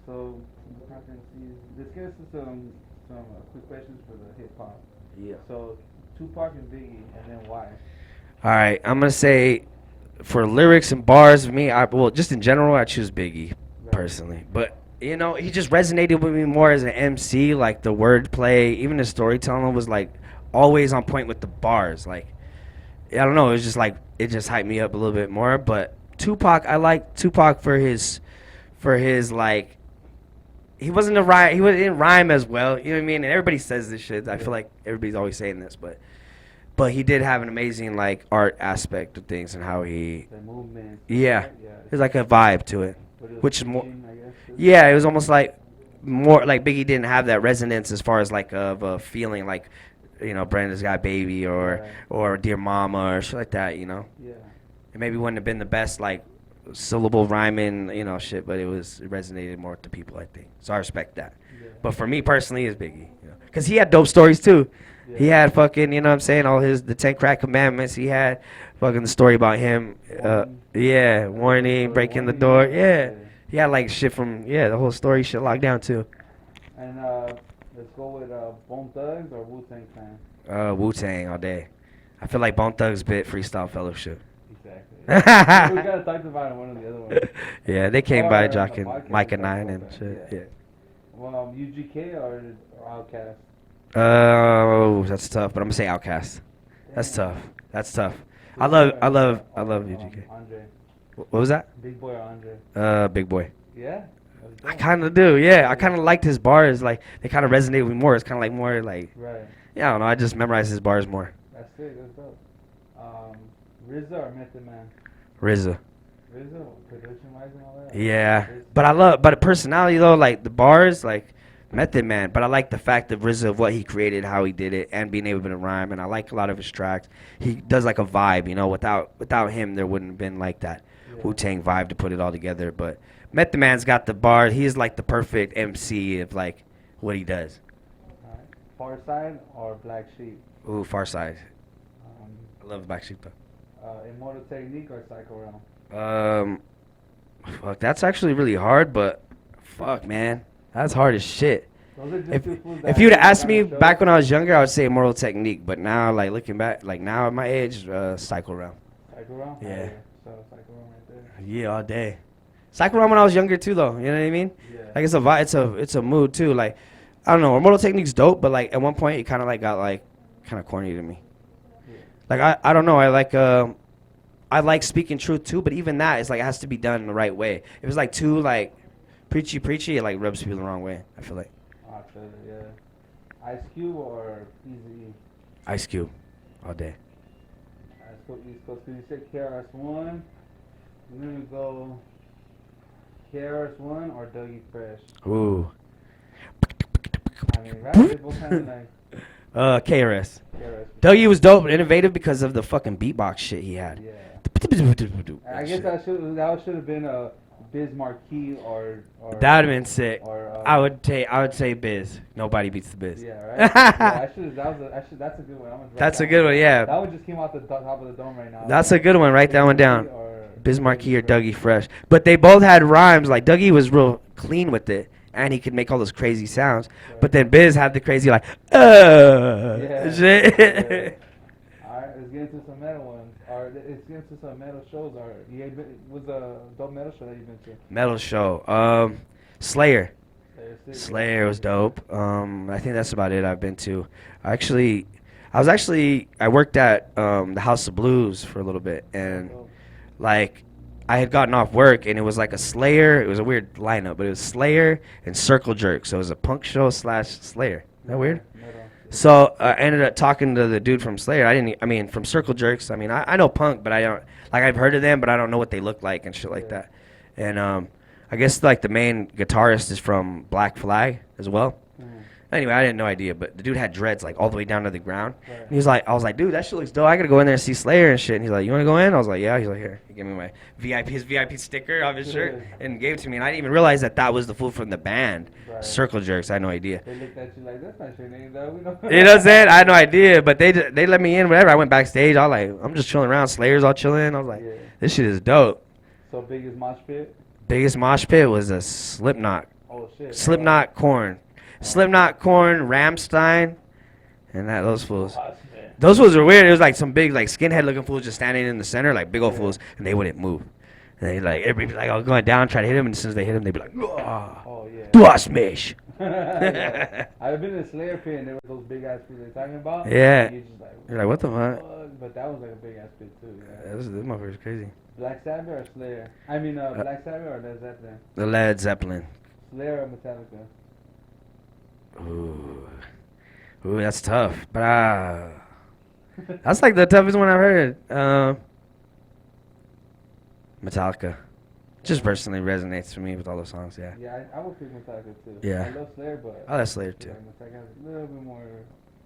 [SPEAKER 2] so let's get into some quick questions for the hip hop.
[SPEAKER 3] Yeah.
[SPEAKER 2] So Tupac and Biggie, and then why?
[SPEAKER 3] All right, I'm gonna say for lyrics and bars, for me, just in general, I choose Biggie personally. But he just resonated with me more as an MC. Like the wordplay, even the storytelling was like always on point with the bars. Like I don't know, it was just like it just hyped me up a little bit more. But Tupac, I like Tupac for his like. He wasn't a rhyme. He didn't rhyme as well. You know what I mean? And everybody says this shit. I feel like everybody's always saying this, but he did have an amazing like art aspect of things and how he.
[SPEAKER 2] The movement.
[SPEAKER 3] Yeah, there's like a vibe to it, which is more.
[SPEAKER 2] I guess, too.
[SPEAKER 3] Yeah, it was almost like more like Biggie didn't have that resonance as far as like of a feeling like, Brenda's Got Baby or Dear Mama or shit like that.
[SPEAKER 2] Yeah.
[SPEAKER 3] It maybe wouldn't have been the best like syllable rhyming, shit, but it resonated more with the people, I think. So I respect that.
[SPEAKER 2] Yeah.
[SPEAKER 3] But for me personally, it's Biggie, because he had dope stories too.
[SPEAKER 2] Yeah.
[SPEAKER 3] He had fucking, all the 10 crack commandments. He had fucking the story about him, warning, breaking the door. Yeah, he had like shit from the whole story shit locked down too.
[SPEAKER 2] And let's go with Bone Thugs or Wu-Tang Clan.
[SPEAKER 3] Wu-Tang all day. I feel like Bone Thugs bit Freestyle Fellowship.
[SPEAKER 2] Exactly. we gotta talk about it one of the other ones.
[SPEAKER 3] Yeah, they came by
[SPEAKER 2] on the
[SPEAKER 3] jocking
[SPEAKER 2] podcast
[SPEAKER 3] Mike and
[SPEAKER 2] we talked
[SPEAKER 3] Nine and
[SPEAKER 2] about
[SPEAKER 3] shit.
[SPEAKER 2] that,
[SPEAKER 3] Yeah.
[SPEAKER 2] Well, UGK or Outkast?
[SPEAKER 3] Oh, that's tough. But I'm gonna say Outkast. That's tough. That's tough. I love UGK.
[SPEAKER 2] Andre.
[SPEAKER 3] What was that?
[SPEAKER 2] Big Boy or Andre?
[SPEAKER 3] Big Boy.
[SPEAKER 2] Yeah?
[SPEAKER 3] I kind of do, yeah. I kind of liked his bars. Like, they kind of resonate with me more. It's kind of like more like,
[SPEAKER 2] Right.
[SPEAKER 3] yeah, I don't know. I just memorize his bars more.
[SPEAKER 2] That's it. That's dope. RZA or Method Man?
[SPEAKER 3] RZA.
[SPEAKER 2] RZA, production-wise and all that?
[SPEAKER 3] Yeah. But personality, though, like, the bars, like, Method Man. But I like the fact of RZA, of what he created, how he did it, and being able to rhyme. And I like a lot of his tracks. He does, like, a vibe, you know. Without him, there wouldn't have been, like, that Wu-Tang vibe to put it all together. But Method Man's got the bar. He's like the perfect MC of like what he does.
[SPEAKER 2] All right. Far Side or Black Sheep?
[SPEAKER 3] Ooh, Far Side.
[SPEAKER 2] Um,
[SPEAKER 3] I love Black Sheep though.
[SPEAKER 2] Immortal Technique or Psycho Realm?
[SPEAKER 3] Fuck, that's actually really hard. But fuck, man, that's hard as shit.
[SPEAKER 2] Those are just two fools that
[SPEAKER 3] If you'd have
[SPEAKER 2] have
[SPEAKER 3] asked me
[SPEAKER 2] shows.
[SPEAKER 3] back when I was younger, I would say Immortal Technique. But now, like looking back, like now at my age, Psycho Realm.
[SPEAKER 2] Psycho Realm?
[SPEAKER 3] Yeah.
[SPEAKER 2] So Psycho Realm right there.
[SPEAKER 3] Yeah, all day. Psycho Realm when I was younger too, though. You know what I mean?
[SPEAKER 2] Yeah.
[SPEAKER 3] Like it's a vibe, it's a mood too. Like I don't know, Immortal Technique's dope, but like at one point it kind of like got like kind of corny to me.
[SPEAKER 2] Yeah.
[SPEAKER 3] Like I don't know, I like speaking truth too, but even that is like it has to be done in the right way. If it's like too like preachy, it like rubs people the wrong way. I feel like.
[SPEAKER 2] I feel it, yeah. Ice Cube or Easy?
[SPEAKER 3] Ice Cube, all day.
[SPEAKER 2] Let's go East Coast. Because you said KRS-One. We're gonna go KRS-One or Dougie Fresh.
[SPEAKER 3] Ooh.
[SPEAKER 2] I mean, right? They both kind of like
[SPEAKER 3] KRS.
[SPEAKER 2] KRS.
[SPEAKER 3] Dougie was dope and innovative because of the fucking beatbox shit he had.
[SPEAKER 2] Yeah. I
[SPEAKER 3] That
[SPEAKER 2] guess that should have been a Biz Marquee or
[SPEAKER 3] That'd have been sick.
[SPEAKER 2] Or,
[SPEAKER 3] I would say Biz. Nobody beats the Biz.
[SPEAKER 2] Yeah, right. Yeah, that's a good one. I'm gonna write
[SPEAKER 3] That's
[SPEAKER 2] that
[SPEAKER 3] a good one, yeah.
[SPEAKER 2] That one just came off the top of the dome right now.
[SPEAKER 3] That's a good one. Write that one down.
[SPEAKER 2] Or
[SPEAKER 3] Biz Marquee or Dougie Fresh. But they both had rhymes. Like Dougie was real clean with it, and he could make all those crazy sounds. But then Biz had the crazy like,
[SPEAKER 2] Yeah.
[SPEAKER 3] shit.
[SPEAKER 2] Yeah. All right, let's get into some metal ones. Or let's get into some metal shows. Or was a dope metal show that you've been to?
[SPEAKER 3] Metal show. Slayer.
[SPEAKER 2] Sick.
[SPEAKER 3] Slayer was dope. I think that's about it I've been to. I worked at the House of Blues for a little bit, and
[SPEAKER 2] Dope.
[SPEAKER 3] like I had gotten off work, and it was like a Slayer. It was a weird lineup, but it was Slayer and Circle Jerk, so it was a punk show / Slayer. Isn't that weird?
[SPEAKER 2] Metal.
[SPEAKER 3] So I ended up talking to the dude from Slayer. From Circle Jerks. I mean, I know punk, but I don't like. I've heard of them, but I don't know what they look like and shit like that. And I guess like the main guitarist is from Black Flag as well. Anyway, I didn't know idea, but the dude had dreads like all the way down to the ground.
[SPEAKER 2] Right.
[SPEAKER 3] And he's like, I was like, dude, that shit looks dope. I gotta go in there and see Slayer and shit. And he's like, you wanna go in? I was like, yeah. He's like, here. He gave me my his VIP sticker off his shirt and gave it to me. And I didn't even realize that was the fool from the band,
[SPEAKER 2] Right.
[SPEAKER 3] Circle Jerks. I had no idea.
[SPEAKER 2] They looked at you like, that's not your name, though. We know.
[SPEAKER 3] You know what I'm saying? I had no idea, but they let me in. Whatever. I went backstage. I was like, I'm just chilling around. Slayer's all chilling. I was like,
[SPEAKER 2] Yeah.
[SPEAKER 3] this shit is dope.
[SPEAKER 2] So biggest mosh pit?
[SPEAKER 3] Biggest mosh pit was a Slipknot.
[SPEAKER 2] Oh shit.
[SPEAKER 3] Slipknot, Korn. Slipknot, Korn, Rammstein, and those fools. Those fools were weird. It was like some big, like skinhead looking fools just standing in the center, like big old fools, and they wouldn't move. And they like everybody like, I was going down, try to hit him, and as soon as they hit him, they'd be like,
[SPEAKER 2] Oh yeah.
[SPEAKER 3] do I smash?
[SPEAKER 2] I've been in a Slayer pit and there was those big ass pits they're talking about.
[SPEAKER 3] Yeah.
[SPEAKER 2] And you're just like,
[SPEAKER 3] You're like, what the fuck?
[SPEAKER 2] But that was like a big ass pit too. Yeah.
[SPEAKER 3] This motherfucker's crazy.
[SPEAKER 2] Black Sabbath or Slayer? I mean, Black Sabbath or Led Zeppelin?
[SPEAKER 3] The Led Zeppelin.
[SPEAKER 2] Slayer or Metallica?
[SPEAKER 3] Ooh, that's tough. But that's like the toughest one I've heard. Metallica. Just personally resonates for me with all those songs, yeah.
[SPEAKER 2] Yeah, I would pick Metallica too.
[SPEAKER 3] Yeah.
[SPEAKER 2] I love Slayer, but
[SPEAKER 3] I like Slayer too.
[SPEAKER 2] yeah, Metallica has a little bit more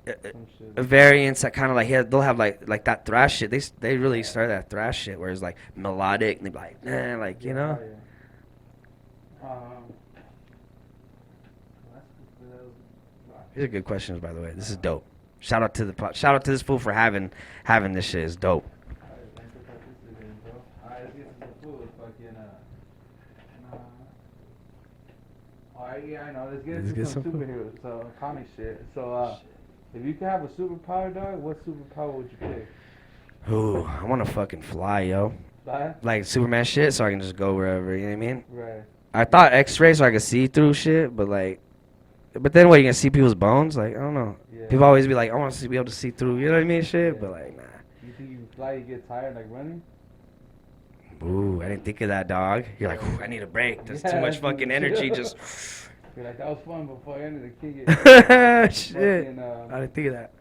[SPEAKER 2] some shit.
[SPEAKER 3] Variants that kind of like they'll have like that thrash shit. They really start that thrash shit where it's like melodic and they be like, nah, like you know. These are good questions, by the way. This is dope. Shout out to this fool for having this shit. It's dope.
[SPEAKER 2] Alright, yeah, I know. Let's get into some superheroes. So, comic shit. So, if you could have a superpower, dog, what superpower would you pick?
[SPEAKER 3] Ooh, I want to fucking fly, yo.
[SPEAKER 2] Fly?
[SPEAKER 3] Like Superman shit, so I can just go wherever. You know what I mean?
[SPEAKER 2] Right.
[SPEAKER 3] I thought X-ray so I could see through shit, but then what? You gonna see people's bones? Like I don't know.
[SPEAKER 2] Yeah.
[SPEAKER 3] People always be like, I want to be able to see through. You know what I mean? Shit,
[SPEAKER 2] Yeah.
[SPEAKER 3] but like, nah.
[SPEAKER 2] You think you can fly, you get tired like running?
[SPEAKER 3] Ooh, I didn't think of that, dog. You're like, "Ooh, I need a break. There's too much fucking energy. Just
[SPEAKER 2] You're like, that was fun before I ended the kick it.
[SPEAKER 3] shit.
[SPEAKER 2] Fucking,
[SPEAKER 3] I didn't think of that.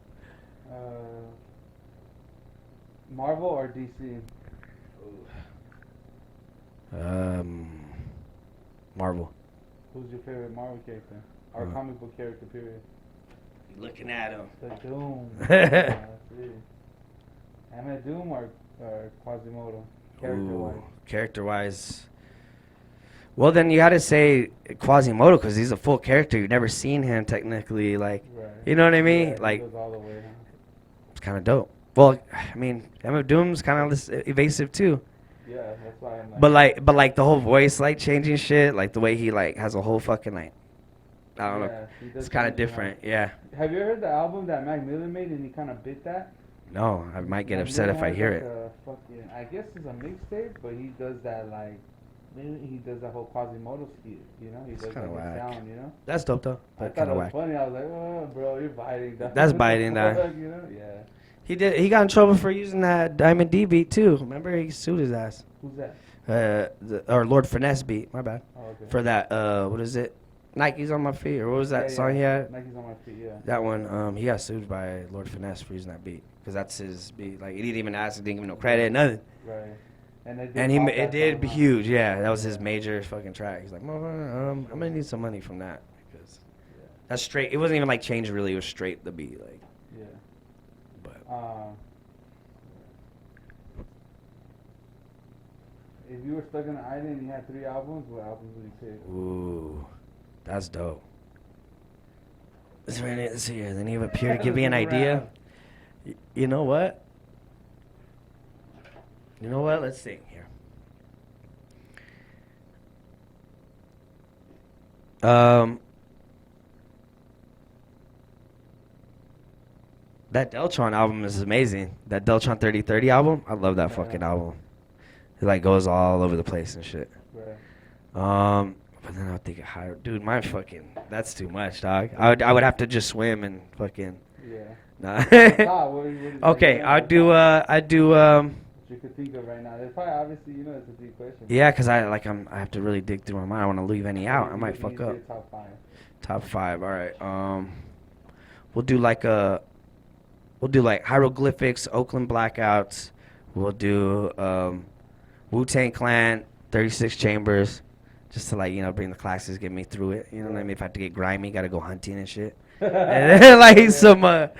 [SPEAKER 2] Marvel or DC?
[SPEAKER 3] Marvel.
[SPEAKER 2] Who's your favorite Marvel character? Or comic book character, period?
[SPEAKER 3] You're looking at him.
[SPEAKER 2] The Doom. That's it. Am I Doom or Quasimodo? Character-wise.
[SPEAKER 3] Character-wise. Well, then you had to say Quasimodo because he's a full character. You've never seen him technically, like,
[SPEAKER 2] Right.
[SPEAKER 3] you know what I mean?
[SPEAKER 2] Yeah,
[SPEAKER 3] like,
[SPEAKER 2] he goes all the way, huh?
[SPEAKER 3] it's kind of dope. Well, I mean, Emma Doom's kind of evasive too.
[SPEAKER 2] Yeah, that's why I'm like.
[SPEAKER 3] But like the whole voice, like changing shit, like the way he like has a whole fucking like, I don't know,
[SPEAKER 2] he does
[SPEAKER 3] it's kind of
[SPEAKER 2] change a lot.
[SPEAKER 3] different. Yeah.
[SPEAKER 2] Have you heard the album that Mac Miller made and he kind of bit that?
[SPEAKER 3] No, I might get
[SPEAKER 2] Mac
[SPEAKER 3] upset
[SPEAKER 2] Miller
[SPEAKER 3] if I
[SPEAKER 2] has
[SPEAKER 3] hear
[SPEAKER 2] like
[SPEAKER 3] it.
[SPEAKER 2] a fucking, I guess it's a mixtape, but he does that like, he does that whole Quasimodo skit, you know? He does
[SPEAKER 3] kinda
[SPEAKER 2] like
[SPEAKER 3] whack.
[SPEAKER 2] a sound, you know?
[SPEAKER 3] That's dope though,
[SPEAKER 2] I
[SPEAKER 3] but
[SPEAKER 2] thought
[SPEAKER 3] kind
[SPEAKER 2] it
[SPEAKER 3] of
[SPEAKER 2] was
[SPEAKER 3] whack.
[SPEAKER 2] funny. I was like, oh, bro, you're biting. Dog.
[SPEAKER 3] That's
[SPEAKER 2] What the
[SPEAKER 3] biting, dog.
[SPEAKER 2] fuck, you know? Yeah.
[SPEAKER 3] He got in trouble for using that Diamond D beat too. Remember, he sued his ass.
[SPEAKER 2] Who's that?
[SPEAKER 3] Or Lord Finesse beat. My bad.
[SPEAKER 2] Oh, okay.
[SPEAKER 3] For that, what is it? Nike's on my feet, or what was that song he had?
[SPEAKER 2] Nike's on my feet, yeah.
[SPEAKER 3] That one, he got sued by Lord Finesse for using that beat, because that's his beat. Like, he didn't even ask, he didn't give him no credit, nothing.
[SPEAKER 2] Right. And
[SPEAKER 3] It did be huge, yeah. That was his major fucking track. He's like, I'm gonna need some money from that, because that's straight. It wasn't even like change really. It was straight the beat, like.
[SPEAKER 2] Yeah.
[SPEAKER 3] But
[SPEAKER 2] if you were stuck on an island and you had 3 albums, what albums would you pick?
[SPEAKER 3] ooh, that's dope. Let's see here. Then you have up here to give me an idea. You know what? You know what? Let's think here. That Deltron album is amazing. That Deltron 3030 album, I love that fucking album. It like goes all over the place and shit.
[SPEAKER 2] Right.
[SPEAKER 3] But then I'll think of higher. Dude, my fucking, that's too much, dog. I would have to just swim and fucking.
[SPEAKER 2] Yeah.
[SPEAKER 3] Nah.
[SPEAKER 2] Okay,
[SPEAKER 3] I'd do.
[SPEAKER 2] You could think of right now. There's probably obviously it's a deep question.
[SPEAKER 3] Yeah, cause I have to really dig through my mind. I want to leave any out. I might fuck up.
[SPEAKER 2] Top 5.
[SPEAKER 3] Top 5. All right. We'll do like hieroglyphics, Oakland Blackouts. We'll do Wu-Tang Clan, 36 Chambers, just to bring the classes, get me through it. You know what I mean? If I have to get grimy, gotta go hunting and shit. And then like some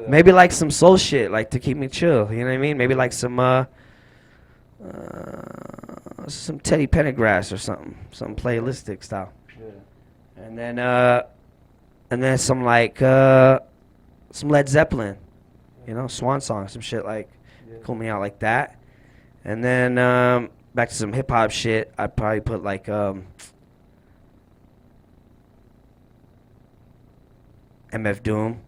[SPEAKER 3] maybe like some soul shit, like to keep me chill. You know what I mean? Maybe like some Teddy Pendergrass or something playlistic style.
[SPEAKER 2] Yeah.
[SPEAKER 3] And then some some Led Zeppelin, Swan Song, some shit like cool me out like that. And then back to some hip hop shit. I'd probably put like MF Doom,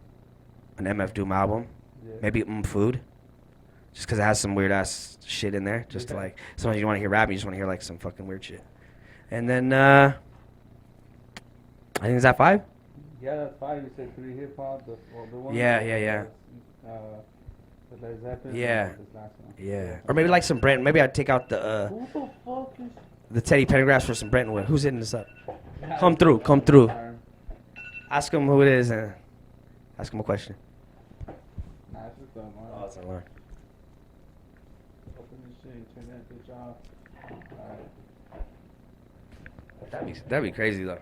[SPEAKER 3] an MF Doom album.
[SPEAKER 2] Yeah.
[SPEAKER 3] Maybe Food, just because it has some weird ass shit in there. Just to like, sometimes you don't want to hear rap, you just want to hear like some fucking weird shit. And then I think is that 5?
[SPEAKER 2] Yeah, that's 5. You said 3 hip hop. The one.
[SPEAKER 3] Yeah.
[SPEAKER 2] The Led Zeppelin.
[SPEAKER 3] Yeah.
[SPEAKER 2] This last one.
[SPEAKER 3] Yeah. Or maybe like some Brent. Maybe I'd take out the
[SPEAKER 2] Who the fuck is?
[SPEAKER 3] the Teddy Pendergrass for some Brentwood. Who's hitting this up? Come through. Ask him who it is and ask him a question.
[SPEAKER 2] Nah, it's just dumb.
[SPEAKER 3] Oh, it's alarm.
[SPEAKER 2] Open this shit, turn that bitch off. Alright.
[SPEAKER 3] That'd be crazy though.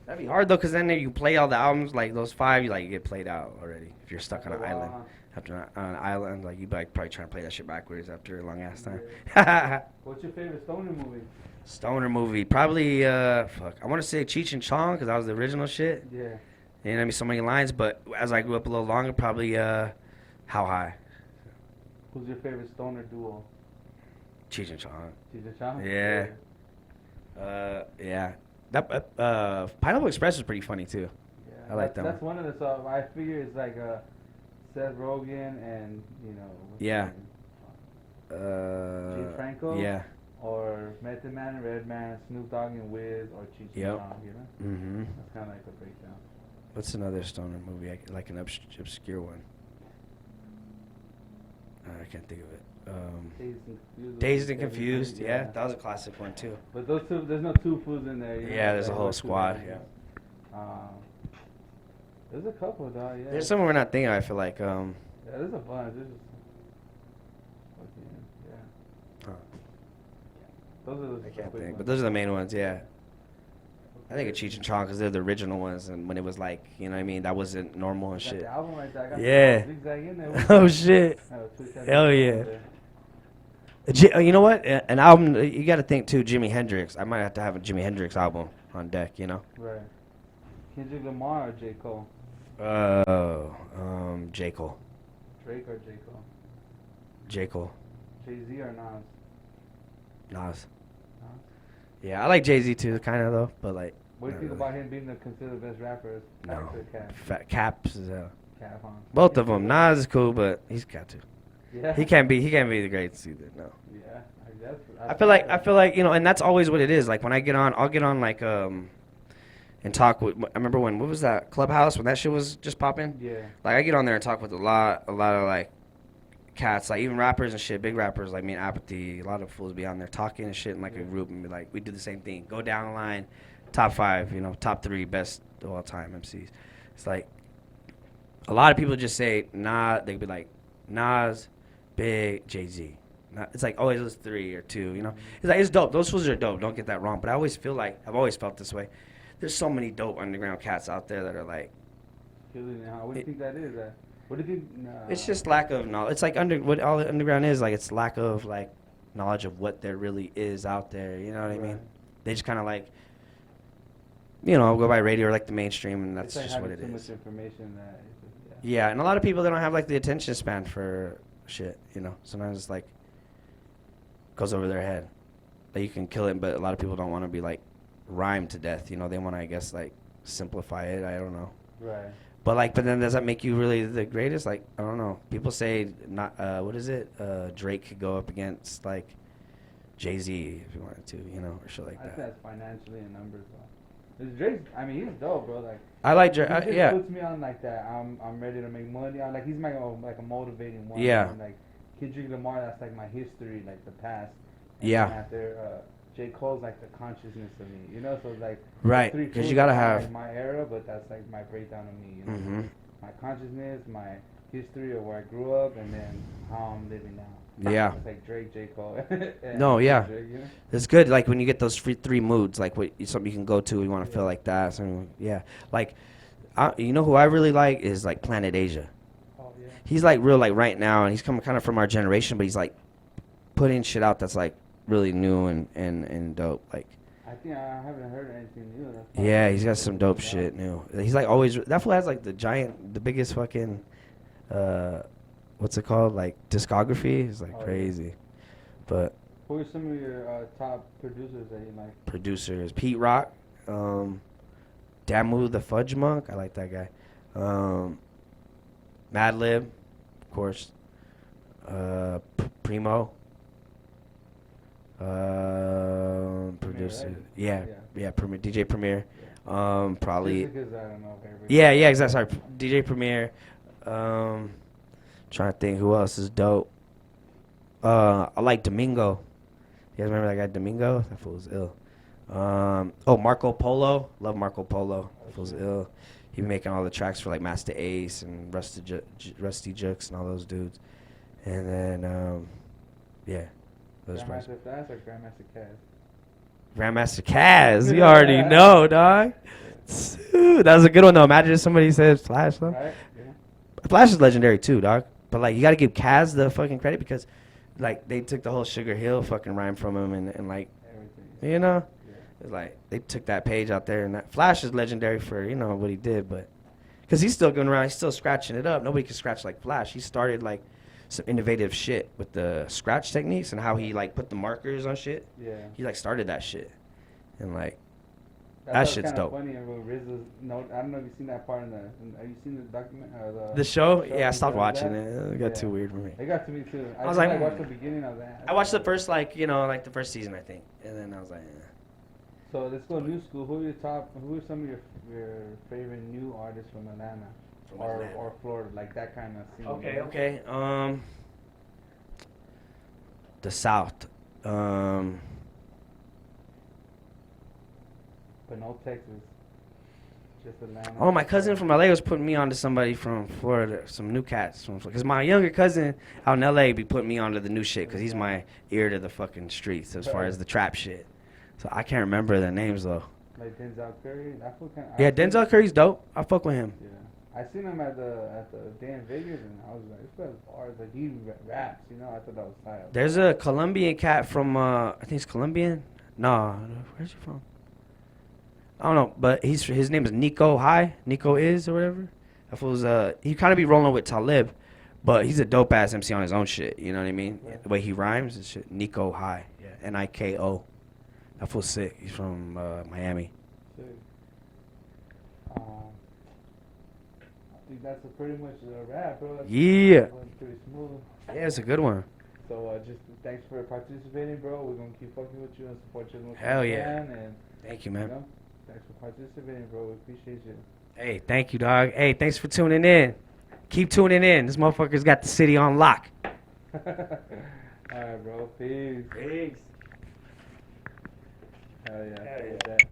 [SPEAKER 3] That'd be hard though, cause then if you play all the albums, like those 5, you get played out already. If you're stuck on an island, on an island, like you'd be probably trying to play that shit backwards after a long ass time.
[SPEAKER 2] What's your favorite stoner movie?
[SPEAKER 3] Stoner movie, probably I want to say Cheech and Chong, cause that was the original shit.
[SPEAKER 2] Yeah.
[SPEAKER 3] You know what I mean? So many lines, but as I grew up a little longer, probably How High.
[SPEAKER 2] Who's your favorite stoner duo?
[SPEAKER 3] Cheech and Chong.
[SPEAKER 2] Cheech and Chong?
[SPEAKER 3] Yeah. Yeah. That Pineapple Express was pretty funny too.
[SPEAKER 2] Yeah,
[SPEAKER 3] I like that
[SPEAKER 2] That's one of the songs. I figure it's like Seth Rogen and
[SPEAKER 3] Yeah.
[SPEAKER 2] James Franco.
[SPEAKER 3] Yeah.
[SPEAKER 2] Or Method Man, Redman, Snoop Dogg and Wiz, or Cheech and Chong.
[SPEAKER 3] Mm-hmm.
[SPEAKER 2] That's kind of like the breakdown.
[SPEAKER 3] What's another stoner movie? Like an obscure one. I can't think of it.
[SPEAKER 2] Dazed
[SPEAKER 3] Dazed and
[SPEAKER 2] and Confused.
[SPEAKER 3] Confused. Yeah, that was a classic one too.
[SPEAKER 2] But those two, there's no two fools in there. You know?
[SPEAKER 3] Yeah, there's a
[SPEAKER 2] Like,
[SPEAKER 3] whole
[SPEAKER 2] those two
[SPEAKER 3] squad.
[SPEAKER 2] guys.
[SPEAKER 3] Yeah.
[SPEAKER 2] There's a couple, dog. Yeah.
[SPEAKER 3] There's some we're not thinking. I feel like.
[SPEAKER 2] Yeah, there's a bunch. There's fucking, yeah.
[SPEAKER 3] Huh.
[SPEAKER 2] Those are the
[SPEAKER 3] I can't
[SPEAKER 2] quick
[SPEAKER 3] think,
[SPEAKER 2] ones.
[SPEAKER 3] but those are the main ones. Yeah. I think of Cheech and Chong because they're the original ones, and when it was like, you know what I mean, that wasn't normal and
[SPEAKER 2] Got
[SPEAKER 3] shit.
[SPEAKER 2] the album right there. I got
[SPEAKER 3] Yeah.
[SPEAKER 2] the Zigzag in there.
[SPEAKER 3] Oh shit. Hell yeah. You know what? An album, you got to think too. Jimi Hendrix. I might have to have a Jimi Hendrix album on deck. You know.
[SPEAKER 2] Right. Kendrick Lamar or J. Cole?
[SPEAKER 3] J. Cole.
[SPEAKER 2] Drake or J. Cole?
[SPEAKER 3] J. Cole.
[SPEAKER 2] Jay-Z or Nas?
[SPEAKER 3] Nas. Yeah, I like Jay-Z too, kind of though, but like.
[SPEAKER 2] What do you think about him being considered the best rapper?
[SPEAKER 3] No.
[SPEAKER 2] Cap?
[SPEAKER 3] Caps is
[SPEAKER 2] Cap, huh?
[SPEAKER 3] both of them. Nas is cool, but he's got to.
[SPEAKER 2] Yeah.
[SPEAKER 3] He can't be the greatest either. No.
[SPEAKER 2] Yeah.
[SPEAKER 3] I feel like you know, and that's always what it is. Like when I get on, I'll get on like and talk with. I remember what was that Clubhouse when that shit was just popping.
[SPEAKER 2] Yeah.
[SPEAKER 3] Like I get on there and talk with a lot of like cats, like even rappers and shit, big rappers like me and Apathy. A lot of fools be on there talking and shit in like a group and be like, we do the same thing. Go down the line, top 5, you know, top 3 best of all time MCs. It's like a lot of people just say they'd be like Nas, Big, Jay-Z. It's like always those 3 or 2, you know. It's like it's dope. Those fools are dope. Don't get that wrong. But I always feel like I've always felt this way. There's so many dope underground cats out there that are like.
[SPEAKER 2] What do you think that is? What do you think?
[SPEAKER 3] It's just lack of knowledge. It's like what all the underground is like. It's lack of like knowledge of what there really is out there. You know what I mean? They just kind of like, you know, go by radio or like the mainstream, and that's
[SPEAKER 2] like
[SPEAKER 3] just what it
[SPEAKER 2] too
[SPEAKER 3] is.
[SPEAKER 2] much information that.
[SPEAKER 3] Yeah, and a lot of people they don't have like the attention span for shit. You know, sometimes it's like goes over their head. Like you can kill it, but a lot of people don't want to be like rhymed to death. You know, they want to, I guess, like simplify it. I don't know.
[SPEAKER 2] Right.
[SPEAKER 3] But then does that make you really the greatest? Like, I don't know. People say not. What is it? Drake could go up against like Jay-Z if he wanted to, you know, or shit like
[SPEAKER 2] I
[SPEAKER 3] that.
[SPEAKER 2] think that's financially and numbers. Drake, I mean, he's dope, bro. Like
[SPEAKER 3] I like Drake.
[SPEAKER 2] He just
[SPEAKER 3] Yeah.
[SPEAKER 2] puts me on like that. I'm ready to make money. Like he's my like a motivating one.
[SPEAKER 3] Yeah.
[SPEAKER 2] And, like Kendrick Lamar, that's like my history, like the past. And
[SPEAKER 3] Yeah.
[SPEAKER 2] then after J. Cole's like the consciousness of me, you know. So it's like
[SPEAKER 3] Right,
[SPEAKER 2] three
[SPEAKER 3] 'cause you
[SPEAKER 2] fools
[SPEAKER 3] gotta
[SPEAKER 2] are,
[SPEAKER 3] have-
[SPEAKER 2] like, my era, but that's like my breakdown of me. You know?
[SPEAKER 3] Mhm.
[SPEAKER 2] My consciousness, my history of where I grew up, and then how I'm living now.
[SPEAKER 3] Yeah.
[SPEAKER 2] It's like Drake, J. Cole. and
[SPEAKER 3] No, yeah.
[SPEAKER 2] Kendrick, you know?
[SPEAKER 3] It's good, like when you get those 3 moods, like something you can go to, you want to feel like that. Something, yeah. Like, you know who I really like is like Planet Asia.
[SPEAKER 2] Oh yeah.
[SPEAKER 3] He's like real like right now, and he's coming kind of from our generation, but he's like putting shit out that's like really new and dope. Like,
[SPEAKER 2] I think I haven't heard anything new.
[SPEAKER 3] yeah, he's got some dope shit new. He's like always that fool has like the biggest fucking, what's it called? Like discography. It's like crazy, but.
[SPEAKER 2] Who are some of your top producers that you like?
[SPEAKER 3] Producers Pete Rock, Damu the Fudge Monk. I like that guy. Madlib, of course. Primo. Producer.
[SPEAKER 2] right?
[SPEAKER 3] Yeah. DJ Premier. Probably.
[SPEAKER 2] Just because I don't know if everybody.
[SPEAKER 3] Yeah, exactly. Sorry, DJ Premier. Trying to think who else is dope. I like Domingo. You guys remember that guy Domingo? That fool was ill. Marco Polo. Love Marco Polo. That fool's ill. He been making all the tracks for like Master Ace and Rusty Jukes and all those dudes. And then, yeah. Those
[SPEAKER 2] Grandmaster Flash or Grandmaster Caz?
[SPEAKER 3] Grandmaster Caz. You already know, dog. That was a good one, though. Imagine if somebody says Flash, though.
[SPEAKER 2] Right? Yeah.
[SPEAKER 3] Flash is legendary, too, dog. But, like, you got to give Caz the fucking credit because, like, they took the whole Sugar Hill fucking rhyme from him and like,
[SPEAKER 2] Everything.
[SPEAKER 3] you know?
[SPEAKER 2] Yeah.
[SPEAKER 3] It's like, they took that page out there. And that Flash is legendary for, you know, what he did. But, because he's still going around. He's still scratching it up. Nobody can scratch like Flash. He started, like, some innovative shit with the scratch techniques and how he, like, put the markers on shit.
[SPEAKER 2] Yeah.
[SPEAKER 3] He, like, started that shit. And, like,
[SPEAKER 2] That
[SPEAKER 3] that
[SPEAKER 2] was
[SPEAKER 3] shit's
[SPEAKER 2] kinda
[SPEAKER 3] dope.
[SPEAKER 2] Funny, and when RZA's note, I don't know if you've seen that part have you seen the document or
[SPEAKER 3] The show?
[SPEAKER 2] show
[SPEAKER 3] Yeah, I
[SPEAKER 2] he
[SPEAKER 3] stopped
[SPEAKER 2] does
[SPEAKER 3] watching
[SPEAKER 2] that?
[SPEAKER 3] it. It got too weird for me.
[SPEAKER 2] It got to me too. I
[SPEAKER 3] was
[SPEAKER 2] think
[SPEAKER 3] like,
[SPEAKER 2] I watched the beginning of that.
[SPEAKER 3] I watched the first, like, you know, like the first season, I think. And then I was like,
[SPEAKER 2] So let's go new school. Who are some of your favorite new artists from Atlanta?
[SPEAKER 3] From Atlanta.
[SPEAKER 2] Or Florida, like that kind of scene?
[SPEAKER 3] Okay. the South.
[SPEAKER 2] But no Texas. Just Atlanta.
[SPEAKER 3] Oh, my cousin from LA was putting me onto somebody from Florida, some new cats. Because my younger cousin out in LA be putting me onto the new shit because he's my ear to the fucking streets as far as the trap shit. So I can't remember their names though.
[SPEAKER 2] Like Denzel Curry.
[SPEAKER 3] Yeah, Denzel Curry's dope. I fuck with him.
[SPEAKER 2] Yeah. I seen him at the day in Vegas, and I was like, this guy's hard. Like, he raps, you know? I thought that was tight.
[SPEAKER 3] There's a Colombian cat from, I think it's Colombian. No, where's he from? I don't know, but his name is Nico High. Nico is or whatever. That fool's he kind of be rolling with Talib, but he's a dope ass MC on his own shit. You know what I mean?
[SPEAKER 2] Yeah.
[SPEAKER 3] The way he rhymes and shit. Nico High. Yeah, Niko. That fool's sick. He's from Miami.
[SPEAKER 2] Sick. I think that's pretty much a wrap, bro.
[SPEAKER 3] Yeah.
[SPEAKER 2] Went pretty smooth.
[SPEAKER 3] Yeah, it's a good one.
[SPEAKER 2] So just thanks for participating, bro. We're gonna keep fucking with you and support you as much
[SPEAKER 3] Hell
[SPEAKER 2] as we
[SPEAKER 3] yeah.
[SPEAKER 2] can. And
[SPEAKER 3] Thank you, man.
[SPEAKER 2] you know, thanks for participating, bro. We appreciate you.
[SPEAKER 3] Hey, thank you, dog. Hey, thanks for tuning in. Keep tuning in. This motherfucker's got the city on lock.
[SPEAKER 2] Alright, bro. Peace.
[SPEAKER 3] Peace.
[SPEAKER 2] Hell yeah.
[SPEAKER 3] Hell yeah.
[SPEAKER 2] With that.